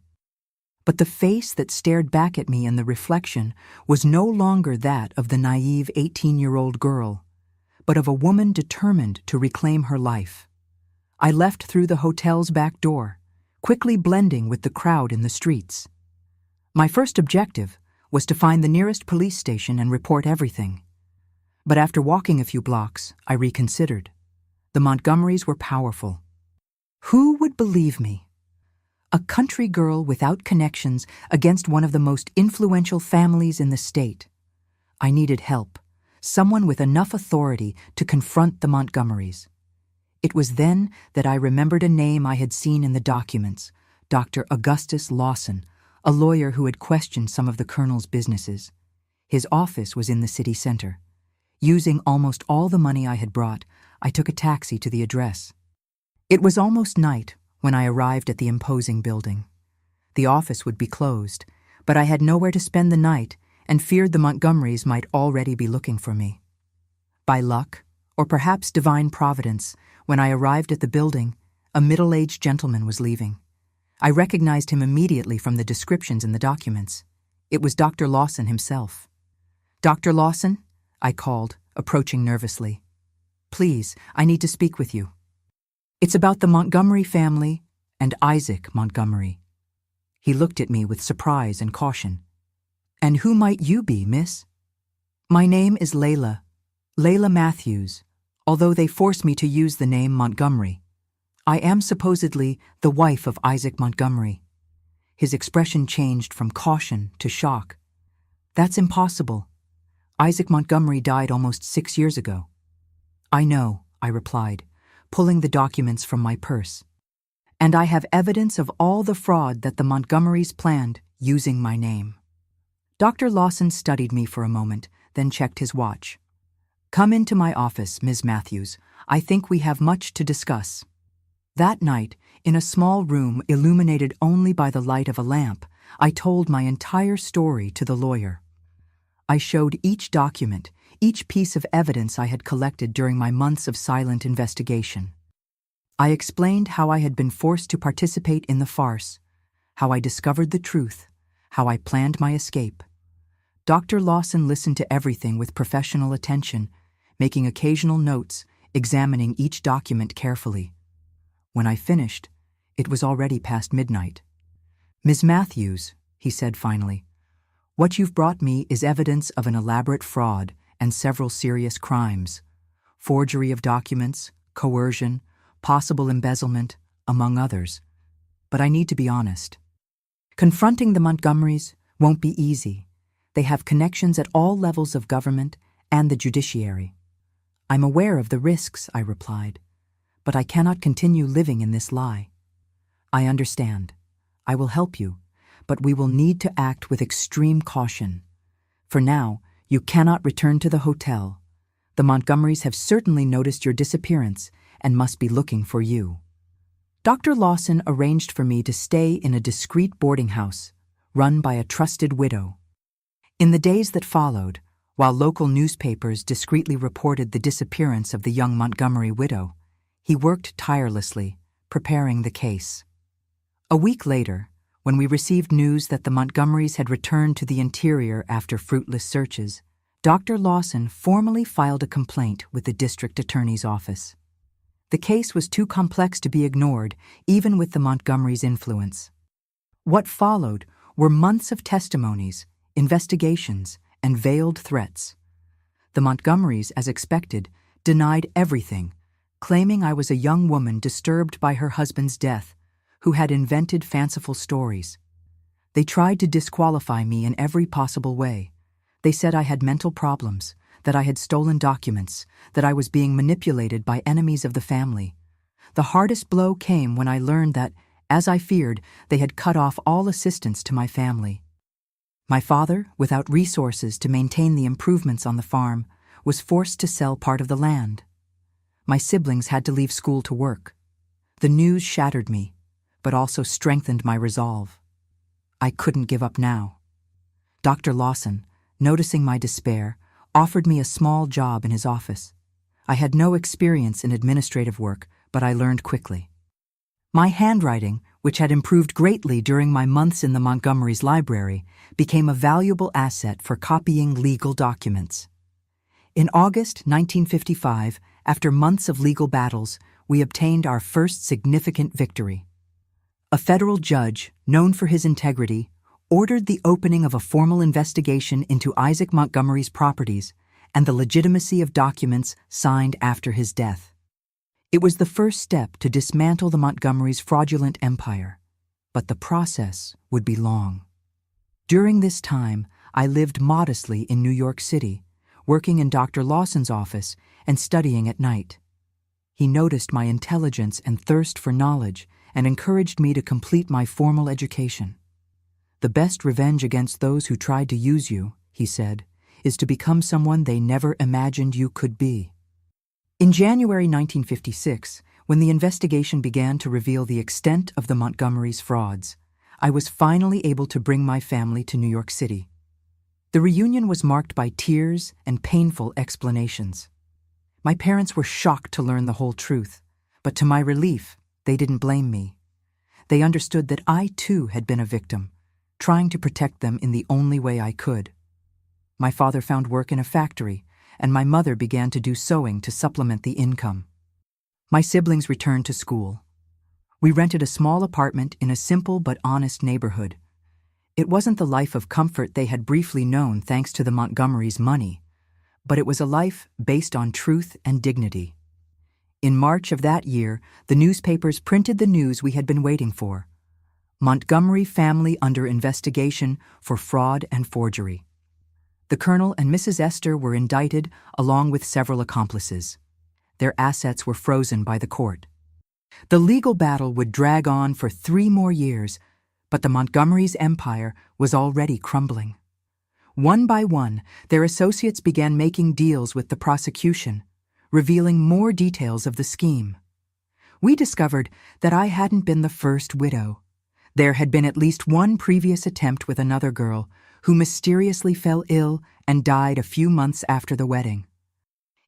But the face that stared back at me in the reflection was no longer that of the naive 18-year-old girl, but of a woman determined to reclaim her life. I left through the hotel's back door, quickly blending with the crowd in the streets. My first objective was to find the nearest police station and report everything. But after walking a few blocks, I reconsidered. The Montgomerys were powerful. Who would believe me? A country girl without connections against one of the most influential families in the state. I needed help, someone with enough authority to confront the Montgomerys. It was then that I remembered a name I had seen in the documents, Dr. Augustus Lawson, a lawyer who had questioned some of the Colonel's businesses. His office was in the city center. Using almost all the money I had brought, I took a taxi to the address. It was almost night when I arrived at the imposing building. The office would be closed, but I had nowhere to spend the night and feared the Montgomerys might already be looking for me. By luck, or perhaps divine providence, when I arrived at the building, a middle-aged gentleman was leaving. I recognized him immediately from the descriptions in the documents. It was Dr. Lawson himself. "Dr. Lawson?" I called, approaching nervously. "Please, I need to speak with you." "It's about the Montgomery family and Isaac Montgomery." He looked at me with surprise and caution. "And who might you be, miss?" "My name is Layla Matthews, although they force me to use the name Montgomery. I am supposedly the wife of Isaac Montgomery." His expression changed from caution to shock. "That's impossible. Isaac Montgomery died almost 6 years ago." "I know," I replied, pulling the documents from my purse. "And I have evidence of all the fraud that the Montgomerys planned using my name." Dr. Lawson studied me for a moment, then checked his watch. "Come into my office, Ms. Matthews. I think we have much to discuss." That night, in a small room illuminated only by the light of a lamp, I told my entire story to the lawyer. I showed each document, each piece of evidence I had collected during my months of silent investigation. I explained how I had been forced to participate in the farce, how I discovered the truth, how I planned my escape. Dr. Lawson listened to everything with professional attention, making occasional notes, examining each document carefully. When I finished, it was already past midnight. "Ms. Matthews," he said finally, "what you've brought me is evidence of an elaborate fraud and several serious crimes. Forgery of documents, coercion, possible embezzlement, among others. But I need to be honest. Confronting the Montgomerys won't be easy. They have connections at all levels of government and the judiciary." "I'm aware of the risks," I replied, "but I cannot continue living in this lie." "I understand. I will help you, but we will need to act with extreme caution. For now, you cannot return to the hotel. The Montgomerys have certainly noticed your disappearance and must be looking for you." Dr. Lawson arranged for me to stay in a discreet boarding house, run by a trusted widow. In the days that followed, while local newspapers discreetly reported the disappearance of the young Montgomery widow, he worked tirelessly, preparing the case. A week later, when we received news that the Montgomerys had returned to the interior after fruitless searches, Dr. Lawson formally filed a complaint with the district attorney's office. The case was too complex to be ignored, even with the Montgomerys' influence. What followed were months of testimonies, investigations, and veiled threats. The Montgomerys, as expected, denied everything, claiming I was a young woman disturbed by her husband's death, who had invented fanciful stories. They tried to disqualify me in every possible way. They said I had mental problems, that I had stolen documents, that I was being manipulated by enemies of the family. The hardest blow came when I learned that, as I feared, they had cut off all assistance to my family. My father, without resources to maintain the improvements on the farm, was forced to sell part of the land. My siblings had to leave school to work. The news shattered me, but also strengthened my resolve. I couldn't give up now. Dr. Lawson, noticing my despair, offered me a small job in his office. I had no experience in administrative work, but I learned quickly. My handwriting, which had improved greatly during my months in the Montgomerys' library, became a valuable asset for copying legal documents. In August 1955, after months of legal battles, we obtained our first significant victory. A federal judge, known for his integrity, ordered the opening of a formal investigation into Isaac Montgomery's properties and the legitimacy of documents signed after his death. It was the first step to dismantle the Montgomerys' fraudulent empire, but the process would be long. During this time, I lived modestly in New York City, working in Dr. Lawson's office and studying at night. He noticed my intelligence and thirst for knowledge and encouraged me to complete my formal education. "The best revenge against those who tried to use you," he said, "is to become someone they never imagined you could be." In January 1956, when the investigation began to reveal the extent of the Montgomerys' frauds, I was finally able to bring my family to New York City. The reunion was marked by tears and painful explanations. My parents were shocked to learn the whole truth, but to my relief, they didn't blame me. They understood that I too had been a victim, trying to protect them in the only way I could. My father found work in a factory, and my mother began to do sewing to supplement the income. My siblings returned to school. We rented a small apartment in a simple but honest neighborhood. It wasn't the life of comfort they had briefly known thanks to the Montgomerys' money, but it was a life based on truth and dignity. In March of that year, the newspapers printed the news we had been waiting for: Montgomery family under investigation for fraud and forgery. The Colonel and Mrs. Esther were indicted along with several accomplices. Their assets were frozen by the court. The legal battle would drag on for 3 more years, but the Montgomerys' empire was already crumbling. One by one, their associates began making deals with the prosecution, revealing more details of the scheme. We discovered that I hadn't been the first widow. There had been at least one previous attempt with another girl who mysteriously fell ill and died a few months after the wedding.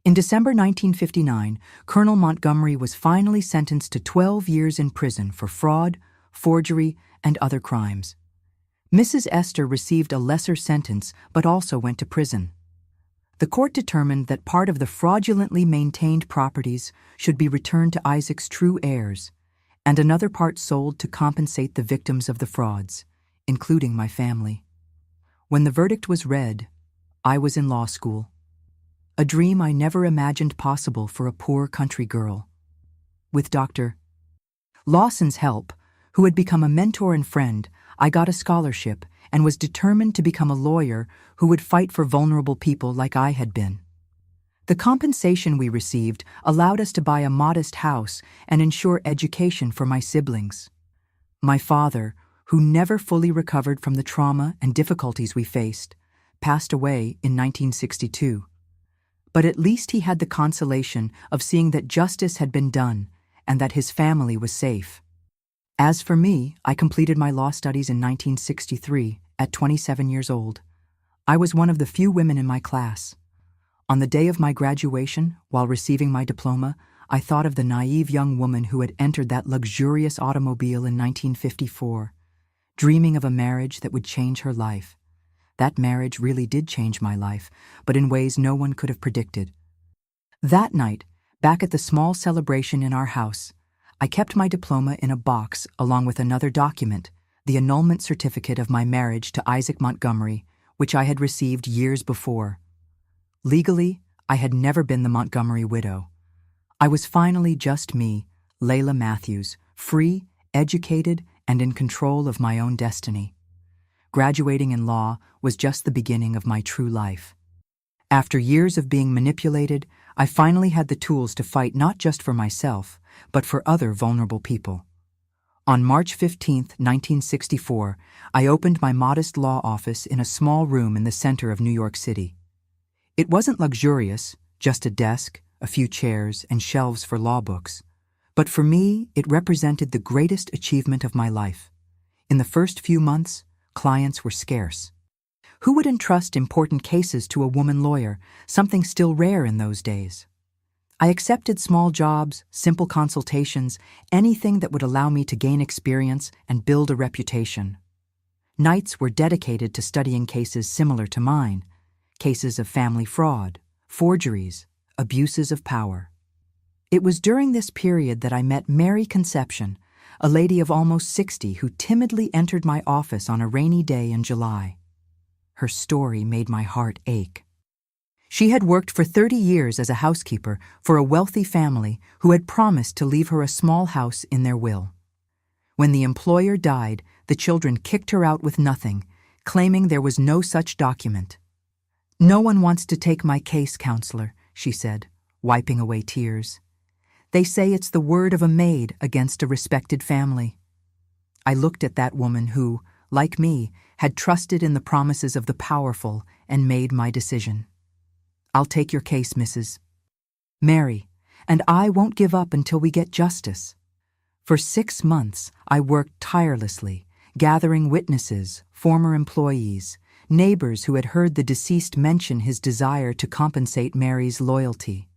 In December 1959, Colonel Montgomery was finally sentenced to 12 years in prison for fraud, forgery, and other crimes. Mrs. Esther received a lesser sentence but also went to prison. The court determined that part of the fraudulently maintained properties should be returned to Isaac's true heirs, and another part sold to compensate the victims of the frauds, including my family. When the verdict was read, I was in law school, a dream I never imagined possible for a poor country girl. With Dr. Lawson's help, who had become a mentor and friend, I got a scholarship and was determined to become a lawyer who would fight for vulnerable people like I had been. The compensation we received allowed us to buy a modest house and ensure education for my siblings. My father, who never fully recovered from the trauma and difficulties we faced, passed away in 1962. But at least he had the consolation of seeing that justice had been done and that his family was safe. As for me, I completed my law studies in 1963 at 27 years old. I was one of the few women in my class. On the day of my graduation, while receiving my diploma, I thought of the naive young woman who had entered that luxurious automobile in 1954, dreaming of a marriage that would change her life. That marriage really did change my life, but in ways no one could have predicted. That night, back at the small celebration in our house, I kept my diploma in a box along with another document, the annulment certificate of my marriage to Isaac Montgomery, which I had received years before. Legally, I had never been the Montgomery widow. I was finally just me, Layla Matthews, free, educated, and in control of my own destiny. Graduating in law was just the beginning of my true life. After years of being manipulated, I finally had the tools to fight not just for myself, but for other vulnerable people. On March 15, 1964, I opened my modest law office in a small room in the center of New York City. It wasn't luxurious, just a desk, a few chairs, and shelves for law books. But for me, it represented the greatest achievement of my life. In the first few months, clients were scarce. Who would entrust important cases to a woman lawyer, something still rare in those days? I accepted small jobs, simple consultations, anything that would allow me to gain experience and build a reputation. Nights were dedicated to studying cases similar to mine, cases of family fraud, forgeries, abuses of power. It was during this period that I met Mary Conception, a lady of almost 60 who timidly entered my office on a rainy day in July. Her story made my heart ache. She had worked for 30 years as a housekeeper for a wealthy family who had promised to leave her a small house in their will. When the employer died, the children kicked her out with nothing, claiming there was no such document. "No one wants to take my case, counselor," she said, wiping away tears. "They say it's the word of a maid against a respected family." I looked at that woman who, like me, had trusted in the promises of the powerful and made my decision. "I'll take your case, Mrs. Mary, and I won't give up until we get justice." For 6 months, I worked tirelessly, gathering witnesses, former employees, neighbors who had heard the deceased mention his desire to compensate Mary's loyalty.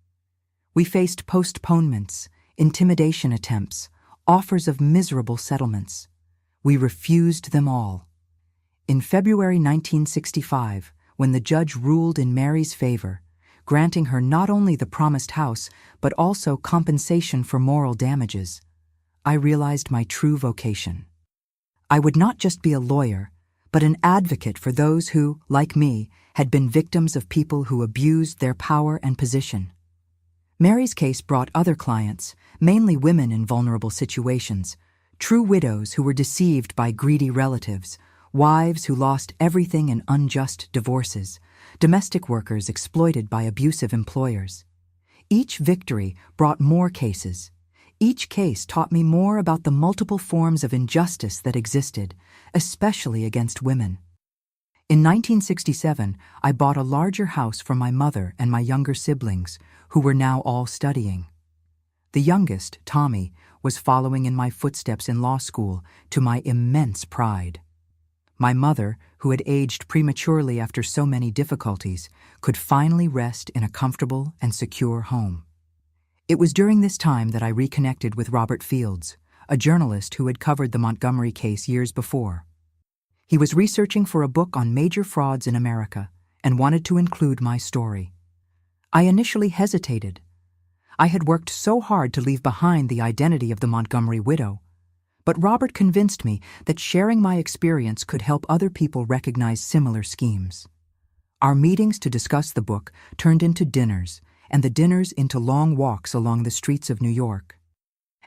We faced postponements, intimidation attempts, offers of miserable settlements. We refused them all. In February 1965, when the judge ruled in Mary's favor, granting her not only the promised house, but also compensation for moral damages, I realized my true vocation. I would not just be a lawyer, but an advocate for those who, like me, had been victims of people who abused their power and position. Mary's case brought other clients, mainly women in vulnerable situations, true widows who were deceived by greedy relatives, wives who lost everything in unjust divorces, domestic workers exploited by abusive employers. Each victory brought more cases. Each case taught me more about the multiple forms of injustice that existed, especially against women. In 1967, I bought a larger house for my mother and my younger siblings, who were now all studying. The youngest, Tommy, was following in my footsteps in law school, to my immense pride. My mother, who had aged prematurely after so many difficulties, could finally rest in a comfortable and secure home. It was during this time that I reconnected with Robert Fields, a journalist who had covered the Montgomery case years before. He was researching for a book on major frauds in America, and wanted to include my story. I initially hesitated. I had worked so hard to leave behind the identity of the Montgomery widow, but Robert convinced me that sharing my experience could help other people recognize similar schemes. Our meetings to discuss the book turned into dinners, and the dinners into long walks along the streets of New York.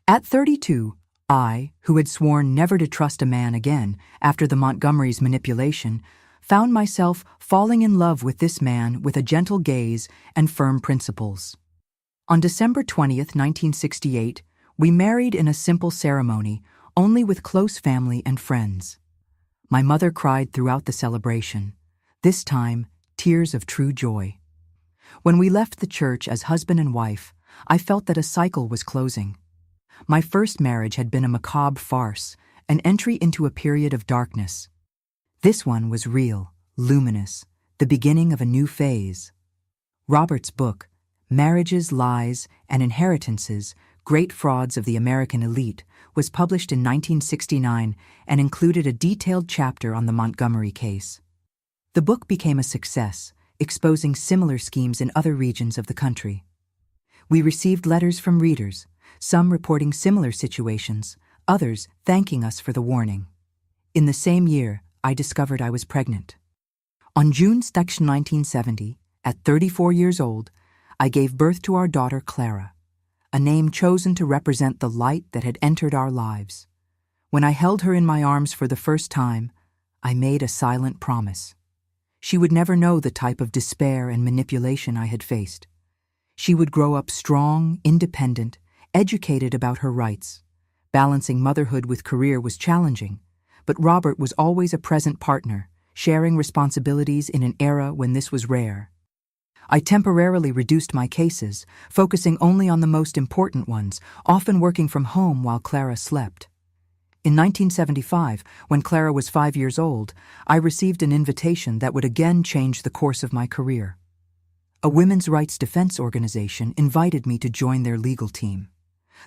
At 32, I, who had sworn never to trust a man again after the Montgomerys' manipulation, found myself falling in love with this man with a gentle gaze and firm principles. On December 20th, 1968, we married in a simple ceremony, only with close family and friends. My mother cried throughout the celebration, this time tears of true joy. When we left the church as husband and wife, I felt that a cycle was closing. My first marriage had been a macabre farce, an entry into a period of darkness. This one was real, luminous, the beginning of a new phase. Robert's book, Marriages, Lies, and Inheritances, Great Frauds of the American Elite, was published in 1969 and included a detailed chapter on the Montgomery case. The book became a success, exposing similar schemes in other regions of the country. We received letters from readers, some reporting similar situations, others thanking us for the warning. In the same year, I discovered I was pregnant. On June 2, 1970, at 34 years old, I gave birth to our daughter Clara, a name chosen to represent the light that had entered our lives. When I held her in my arms for the first time, I made a silent promise. She would never know the type of despair and manipulation I had faced. She would grow up strong, independent, educated about her rights. Balancing motherhood with career was challenging, but Robert was always a present partner, sharing responsibilities in an era when this was rare. I temporarily reduced my cases, focusing only on the most important ones, often working from home while Clara slept. In 1975, when Clara was 5 years old, I received an invitation that would again change the course of my career. A women's rights defense organization invited me to join their legal team.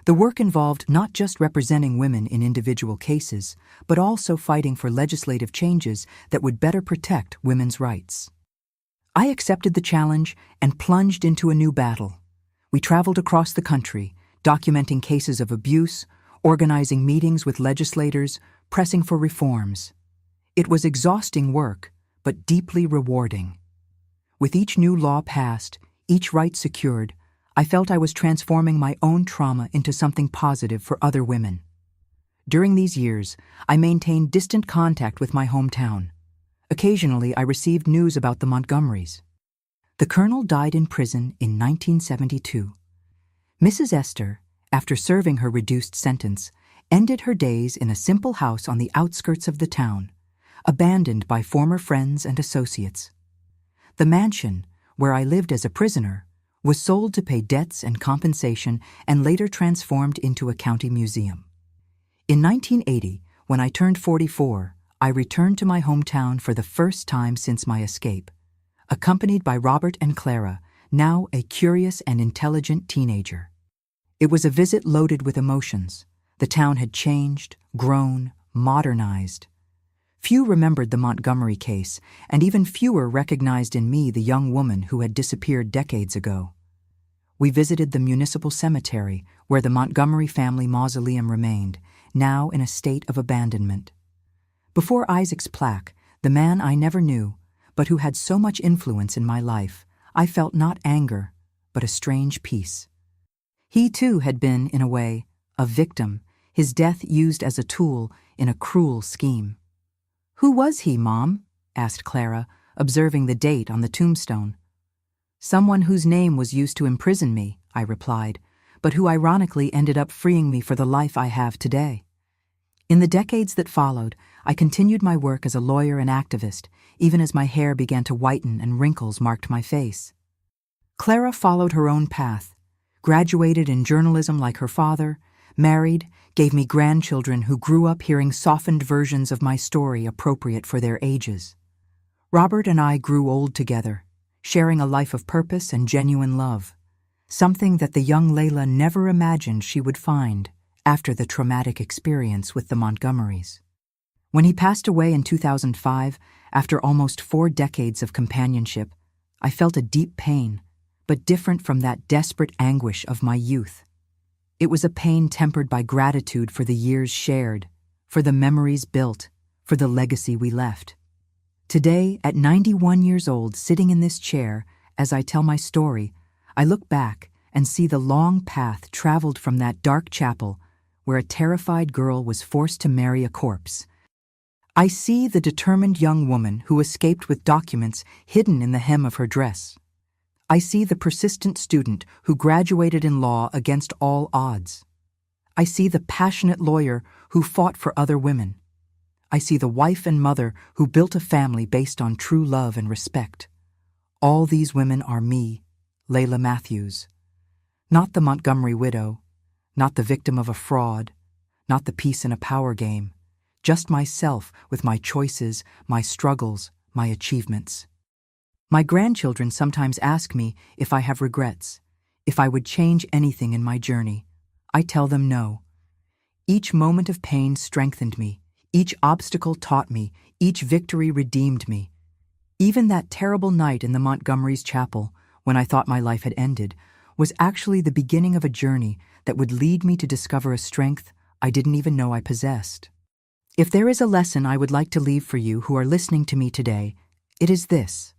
The work involved not just representing women in individual cases, but also fighting for legislative changes that would better protect women's rights. I accepted the challenge and plunged into a new battle. We traveled across the country, documenting cases of abuse, organizing meetings with legislators, pressing for reforms. It was exhausting work, but deeply rewarding. With each new law passed, each right secured, I felt I was transforming my own trauma into something positive for other women. During these years, I maintained distant contact with my hometown. Occasionally, I received news about the Montgomerys. The colonel died in prison in 1972. Mrs. Esther, after serving her reduced sentence, ended her days in a simple house on the outskirts of the town, abandoned by former friends and associates. The mansion, where I lived as a prisoner, was sold to pay debts and compensation and later transformed into a county museum. In 1980, when I turned 44, I returned to my hometown for the first time since my escape, accompanied by Robert and Clara, now a curious and intelligent teenager. It was a visit loaded with emotions. The town had changed, grown, modernized. Few remembered the Montgomery case, and even fewer recognized in me the young woman who had disappeared decades ago. We visited the municipal cemetery where the Montgomery family mausoleum remained, now in a state of abandonment. Before Isaac's plaque, the man I never knew, but who had so much influence in my life, I felt not anger, but a strange peace. He too had been, in a way, a victim, his death used as a tool in a cruel scheme. "Who was he, Mom?" asked Clara, observing the date on the tombstone. "Someone whose name was used to imprison me," I replied, "but who ironically ended up freeing me for the life I have today." In the decades that followed, I continued my work as a lawyer and activist, even as my hair began to whiten and wrinkles marked my face. Clara followed her own path, graduated in journalism like her father, married, gave me grandchildren who grew up hearing softened versions of my story appropriate for their ages. Robert and I grew old together, sharing a life of purpose and genuine love, something that the young Layla never imagined she would find after the traumatic experience with the Montgomerys. When he passed away in 2005, after almost 4 decades of companionship, I felt a deep pain, but different from that desperate anguish of my youth. It was a pain tempered by gratitude for the years shared, for the memories built, for the legacy we left. Today, at 91 years old, sitting in this chair, as I tell my story, I look back and see the long path traveled from that dark chapel where a terrified girl was forced to marry a corpse. I see the determined young woman who escaped with documents hidden in the hem of her dress. I see the persistent student who graduated in law against all odds. I see the passionate lawyer who fought for other women. I see the wife and mother who built a family based on true love and respect. All these women are me, Layla Matthews. Not the Montgomery widow, not the victim of a fraud, not the piece in a power game, just myself with my choices, my struggles, my achievements. My grandchildren sometimes ask me if I have regrets, if I would change anything in my journey. I tell them no. Each moment of pain strengthened me. Each obstacle taught me, each victory redeemed me. Even that terrible night in the Montgomery's chapel, when I thought my life had ended, was actually the beginning of a journey that would lead me to discover a strength I didn't even know I possessed. If there is a lesson I would like to leave for you who are listening to me today, it is this.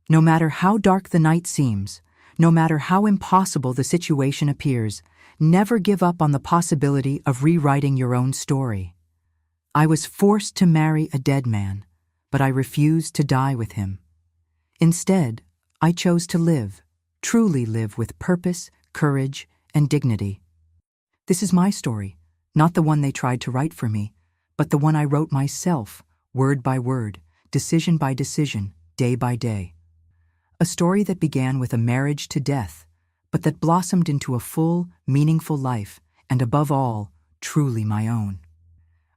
No matter how dark the night seems, no matter how impossible the situation appears, never give up on the possibility of rewriting your own story. I was forced to marry a dead man, but I refused to die with him. Instead, I chose to live, truly live with purpose, courage, and dignity. This is my story, not the one they tried to write for me, but the one I wrote myself, word by word, decision by decision, day by day. A story that began with a marriage to death, but that blossomed into a full, meaningful life, and above all, truly my own.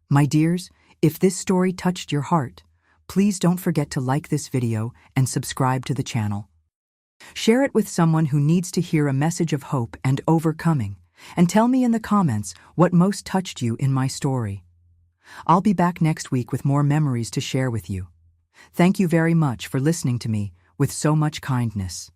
My dears, if this story touched your heart, please don't forget to like this video and subscribe to the channel. Share it with someone who needs to hear a message of hope and overcoming, and tell me in the comments what most touched you in my story. I'll be back next week with more memories to share with you. Thank you very much for listening to me with so much kindness.